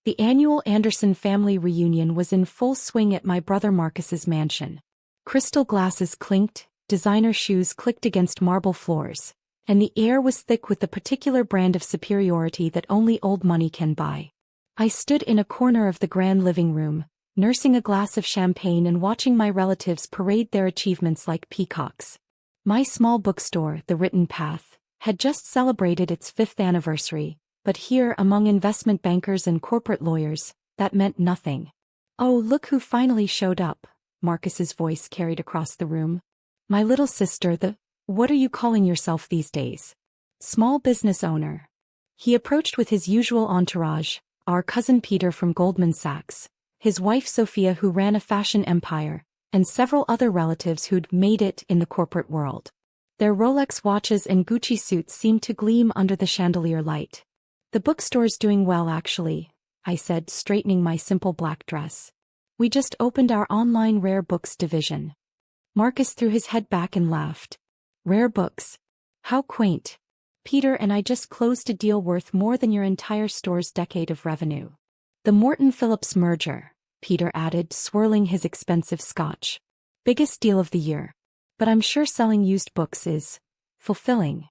The annual Anderson family reunion was in full swing at my brother Marcus's mansion. Crystal glasses clinked, designer shoes clicked against marble floors, and the air was thick with the particular brand of superiority that only old money can buy. I stood in a corner of the grand living room, nursing a glass of champagne and watching my relatives parade their achievements like peacocks. My small bookstore, The Written Path, had just celebrated its 5th anniversary, but here among investment bankers and corporate lawyers, that meant nothing. "Oh, look who finally showed up," Marcus's voice carried across the room. "My little sister, what are you calling yourself these days? Small business owner." He approached with his usual entourage, our cousin Peter from Goldman Sachs, his wife Sophia who ran a fashion empire, and several other relatives who'd made it in the corporate world. Their Rolex watches and Gucci suits seemed to gleam under the chandelier light. "The bookstore's doing well actually," I said, straightening my simple black dress. "We just opened our online rare books division." Marcus threw his head back and laughed. "Rare books? How quaint. Peter and I just closed a deal worth more than your entire store's decade of revenue." "The Morton Phillips merger," Peter added, swirling his expensive scotch. "Biggest deal of the year. But I'm sure selling used books is fulfilling."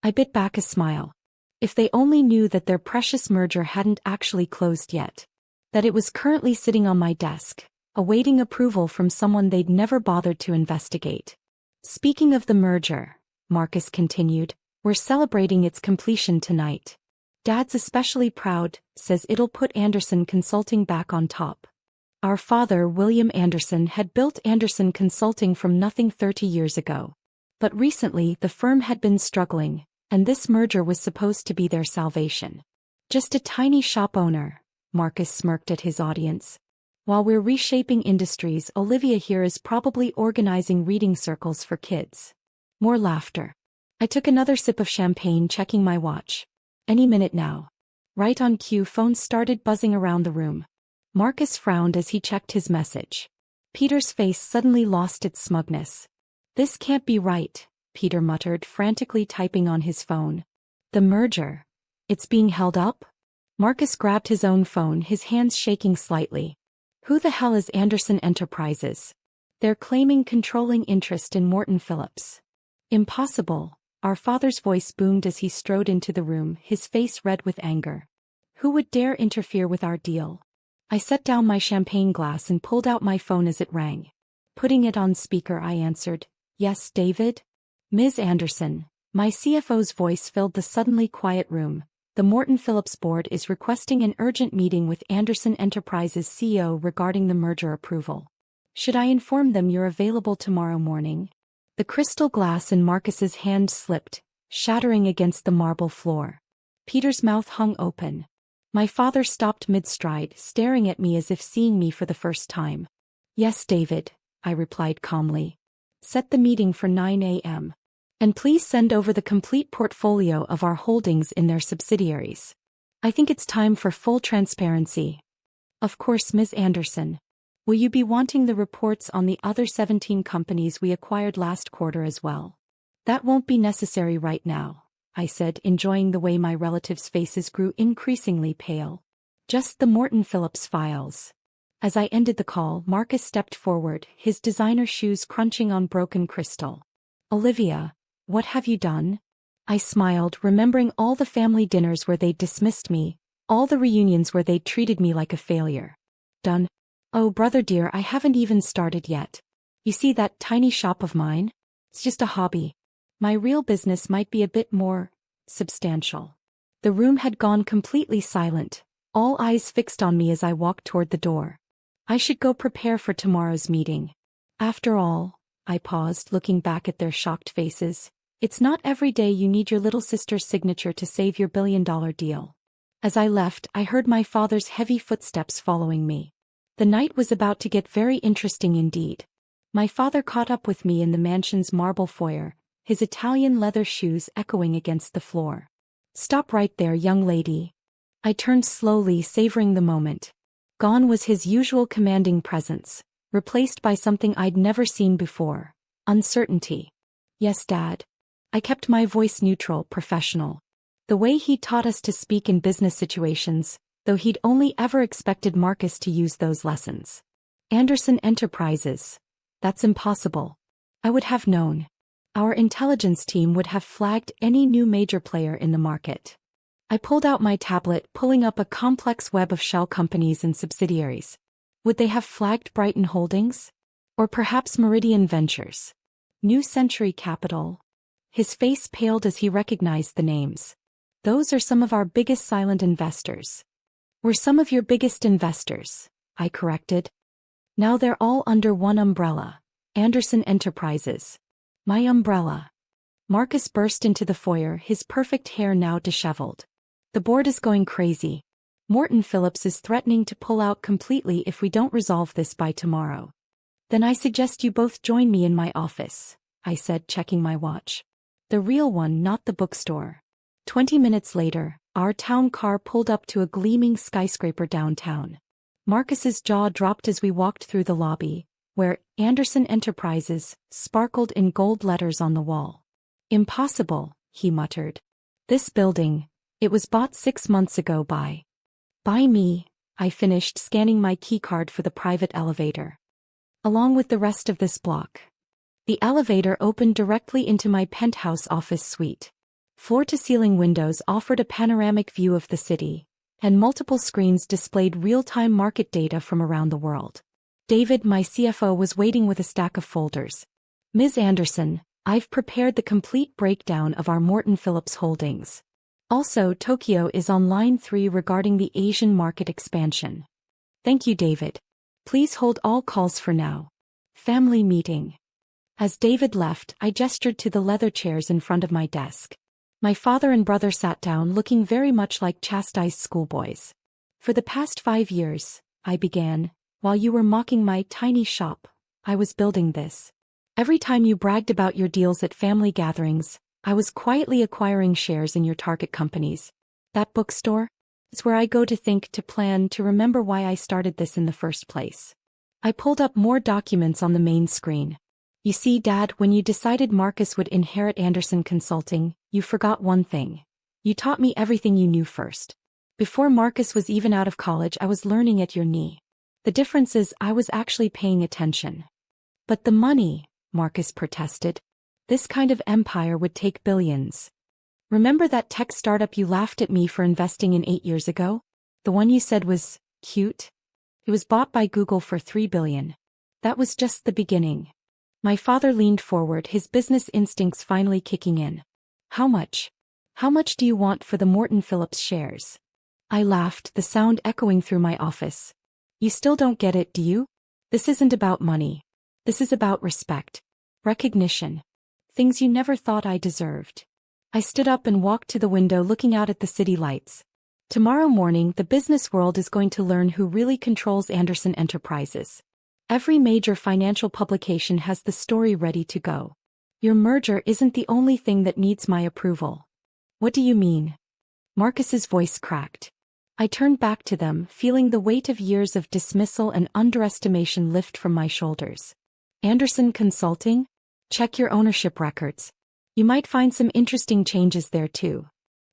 I bit back a smile. If they only knew that their precious merger hadn't actually closed yet. That it was currently sitting on my desk, awaiting approval from someone they'd never bothered to investigate. "Speaking of the merger," Marcus continued, "we're celebrating its completion tonight. Dad's especially proud, says it'll put Anderson Consulting back on top. Our father, William Anderson, had built Anderson Consulting from nothing 30 years ago. But recently the firm had been struggling, and this merger was supposed to be their salvation. Just a tiny shop owner," Marcus smirked at his audience. "While we're reshaping industries, Olivia here is probably organizing reading circles for kids." More laughter. I took another sip of champagne, checking my watch. Any minute now. Right on cue, phones started buzzing around the room. Marcus frowned as he checked his message. Peter's face suddenly lost its smugness. "This can't be right," Peter muttered, frantically typing on his phone. "The merger. It's being held up?" Marcus grabbed his own phone, his hands shaking slightly. "Who the hell is Anderson Enterprises? They're claiming controlling interest in Morton Phillips." "Impossible," our father's voice boomed as he strode into the room, his face red with anger. "Who would dare interfere with our deal?" I set down my champagne glass and pulled out my phone as it rang. Putting it on speaker, I answered, "Yes, David?" "Ms. Anderson." My CFO's voice filled the suddenly quiet room. "The Morton Phillips board is requesting an urgent meeting with Anderson Enterprises CEO regarding the merger approval. Should I inform them you're available tomorrow morning?" The crystal glass in Marcus's hand slipped, shattering against the marble floor. Peter's mouth hung open. My father stopped mid-stride, staring at me as if seeing me for the first time. "Yes, David," I replied calmly. "Set the meeting for 9 a.m. And please send over the complete portfolio of our holdings in their subsidiaries. I think it's time for full transparency." "Of course, Ms. Anderson. Will you be wanting the reports on the other 17 companies we acquired last quarter as well?" "That won't be necessary right now," I said, enjoying the way my relatives' faces grew increasingly pale. "Just the Morton Phillips files." As I ended the call, Marcus stepped forward, his designer shoes crunching on broken crystal. "Olivia, what have you done?" I smiled, remembering all the family dinners where they'd dismissed me, all the reunions where they'd treated me like a failure. "Done? Oh, brother dear, I haven't even started yet. You see that tiny shop of mine? It's just a hobby. My real business might be a bit more substantial." The room had gone completely silent, all eyes fixed on me as I walked toward the door. I should go prepare for tomorrow's meeting. After all, I paused, looking back at their shocked faces. It's not every day you need your little sister's signature to save your billion-dollar deal. As I left, I heard my father's heavy footsteps following me. The night was about to get very interesting indeed. My father caught up with me in the mansion's marble foyer, his Italian leather shoes echoing against the floor. "Stop right there, young lady." I turned slowly, savoring the moment. Gone was his usual commanding presence, replaced by something I'd never seen before: uncertainty. "Yes, Dad." I kept my voice neutral, professional. The way he taught us to speak in business situations, though he'd only ever expected Marcus to use those lessons. Anderson Enterprises. That's impossible. I would have known. Our intelligence team would have flagged any new major player in the market. I pulled out my tablet, pulling up a complex web of shell companies and subsidiaries. Would they have flagged Brighton Holdings? Or perhaps Meridian Ventures? New Century Capital? His face paled as he recognized the names. Those are some of our biggest silent investors. We're some of your biggest investors, I corrected. Now they're all under one umbrella. Anderson Enterprises. My umbrella. Marcus burst into the foyer, his perfect hair now disheveled. The board is going crazy. Morton Phillips is threatening to pull out completely if we don't resolve this by tomorrow. Then I suggest you both join me in my office, I said, checking my watch. The real one, not the bookstore. 20 minutes later, our town car pulled up to a gleaming skyscraper downtown. Marcus's jaw dropped as we walked through the lobby, where Anderson Enterprises sparkled in gold letters on the wall. Impossible, he muttered. This building, it was bought 6 months ago by me, I finished, scanning my keycard for the private elevator. Along with the rest of this block. The elevator opened directly into my penthouse office suite. Floor-to-ceiling windows offered a panoramic view of the city, and multiple screens displayed real-time market data from around the world. David, my CFO, was waiting with a stack of folders. Ms. Anderson, I've prepared the complete breakdown of our Morton Phillips holdings. Also, Tokyo is on line 3 regarding the Asian market expansion. Thank you, David. Please hold all calls for now. Family meeting. As David left, I gestured to the leather chairs in front of my desk. My father and brother sat down, looking very much like chastised schoolboys. For the past 5 years, I began, while you were mocking my tiny shop, I was building this. Every time you bragged about your deals at family gatherings, I was quietly acquiring shares in your target companies. That bookstore? It's where I go to think, to plan, to remember why I started this in the first place. I pulled up more documents on the main screen. You see, Dad, when you decided Marcus would inherit Anderson Consulting, you forgot one thing. You taught me everything you knew first. Before Marcus was even out of college, I was learning at your knee. The difference is I was actually paying attention. But the money, Marcus protested. This kind of empire would take billions. Remember that tech startup you laughed at me for investing in 8 years ago? The one you said was cute? It was bought by Google for $3 billion. That was just the beginning. My father leaned forward, his business instincts finally kicking in. How much? How much do you want for the Morton Phillips shares? I laughed, the sound echoing through my office. You still don't get it, do you? This isn't about money. This is about respect. Recognition. Things you never thought I deserved. I stood up and walked to the window, looking out at the city lights. Tomorrow morning, the business world is going to learn who really controls Anderson Enterprises. Every major financial publication has the story ready to go. Your merger isn't the only thing that needs my approval. What do you mean? Marcus's voice cracked. I turned back to them, feeling the weight of years of dismissal and underestimation lift from my shoulders. Anderson Consulting? Check your ownership records. You might find some interesting changes there too.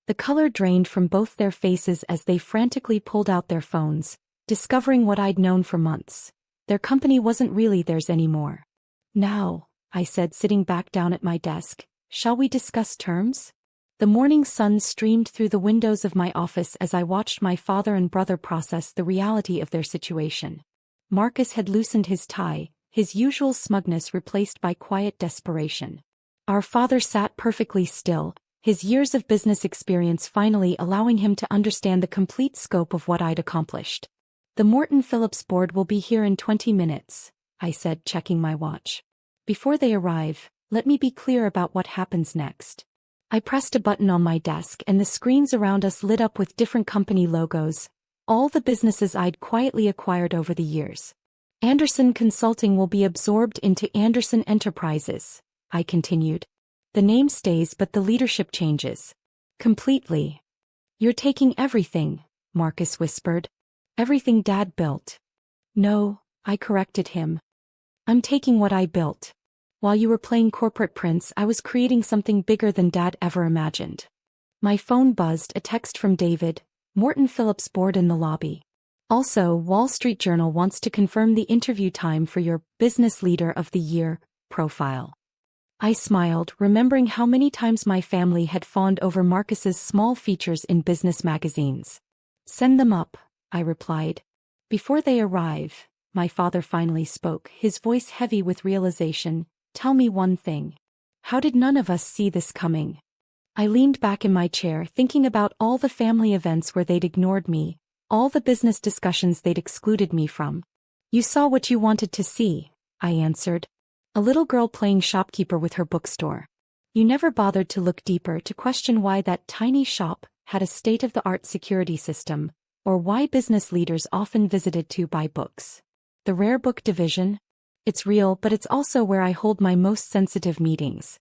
The color drained from both their faces as they frantically pulled out their phones, discovering what I'd known for months. Their company wasn't really theirs anymore. Now, I said, sitting back down at my desk, shall we discuss terms? The morning sun streamed through the windows of my office as I watched my father and brother process the reality of their situation. Marcus had loosened his tie, his usual smugness replaced by quiet desperation. Our father sat perfectly still, his years of business experience finally allowing him to understand the complete scope of what I'd accomplished. The Morton Phillips board will be here in 20 minutes, I said, checking my watch. Before they arrive, let me be clear about what happens next. I pressed a button on my desk and the screens around us lit up with different company logos, all the businesses I'd quietly acquired over the years. Anderson Consulting will be absorbed into Anderson Enterprises, I continued. The name stays but the leadership changes. Completely. You're taking everything, Marcus whispered. Everything Dad built. No, I corrected him. I'm taking what I built. While you were playing corporate prince, I was creating something bigger than Dad ever imagined. My phone buzzed, a text from David. Morton Phillips board in the lobby. Also, Wall Street Journal wants to confirm the interview time for your Business Leader of the Year profile. I smiled, remembering how many times my family had fawned over Marcus's small features in business magazines. Send them up, I replied. Before they arrive, my father finally spoke, his voice heavy with realization. Tell me one thing. How did none of us see this coming? I leaned back in my chair, thinking about all the family events where they'd ignored me, all the business discussions they'd excluded me from. You saw what you wanted to see, I answered. A little girl playing shopkeeper with her bookstore. You never bothered to look deeper to question why that tiny shop had a state-of-the-art security system, or why business leaders often visited to buy books. The rare book division? It's real, but it's also where I hold my most sensitive meetings.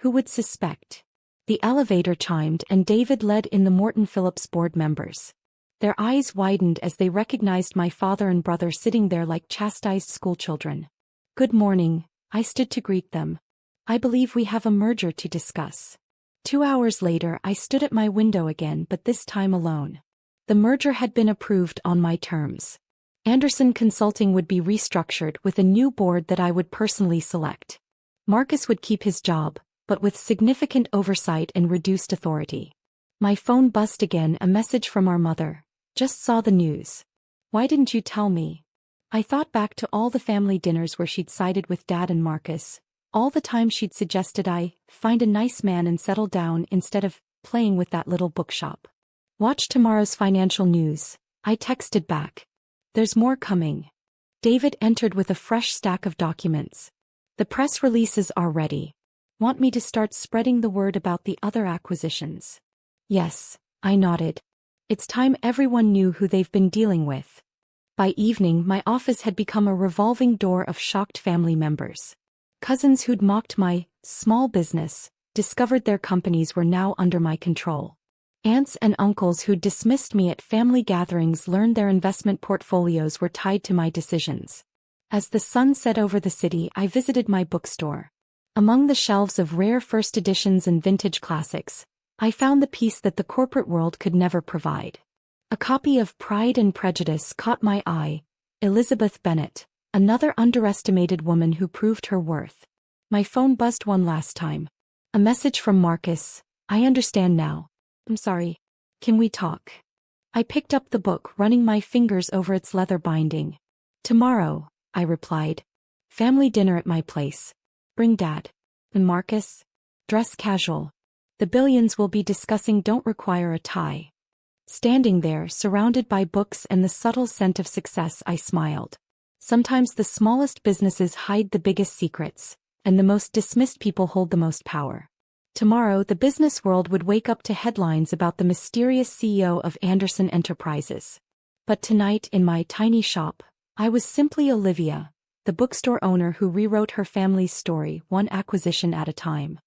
Who would suspect? The elevator chimed and David led in the Morton Phillips board members. Their eyes widened as they recognized my father and brother sitting there like chastised schoolchildren. Good morning, I stood to greet them. I believe we have a merger to discuss. 2 hours later I stood at my window again, but this time alone. The merger had been approved on my terms. Anderson Consulting would be restructured with a new board that I would personally select. Marcus would keep his job, but with significant oversight and reduced authority. My phone buzzed again, a message from our mother. Just saw the news. Why didn't you tell me? I thought back to all the family dinners where she'd sided with Dad and Marcus, all the time she'd suggested I find a nice man and settle down instead of playing with that little bookshop. Watch tomorrow's financial news, I texted back. There's more coming. David entered with a fresh stack of documents. The press releases are ready. Want me to start spreading the word about the other acquisitions? Yes, I nodded. It's time everyone knew who they've been dealing with. By evening, my office had become a revolving door of shocked family members. Cousins who'd mocked my small business discovered their companies were now under my control. Aunts and uncles who'd dismissed me at family gatherings learned their investment portfolios were tied to my decisions. As the sun set over the city, I visited my bookstore. Among the shelves of rare first editions and vintage classics, I found the piece that the corporate world could never provide. A copy of Pride and Prejudice caught my eye. Elizabeth Bennet, another underestimated woman who proved her worth. My phone buzzed one last time. A message from Marcus. I understand now. I'm sorry. Can we talk? I picked up the book, running my fingers over its leather binding. Tomorrow, I replied. Family dinner at my place. Bring Dad. And Marcus? Dress casual. The billions we'll be discussing don't require a tie. Standing there, surrounded by books and the subtle scent of success, I smiled. Sometimes the smallest businesses hide the biggest secrets, and the most dismissed people hold the most power. Tomorrow, the business world would wake up to headlines about the mysterious CEO of Anderson Enterprises. But tonight, in my tiny shop, I was simply Olivia, the bookstore owner who rewrote her family's story one acquisition at a time.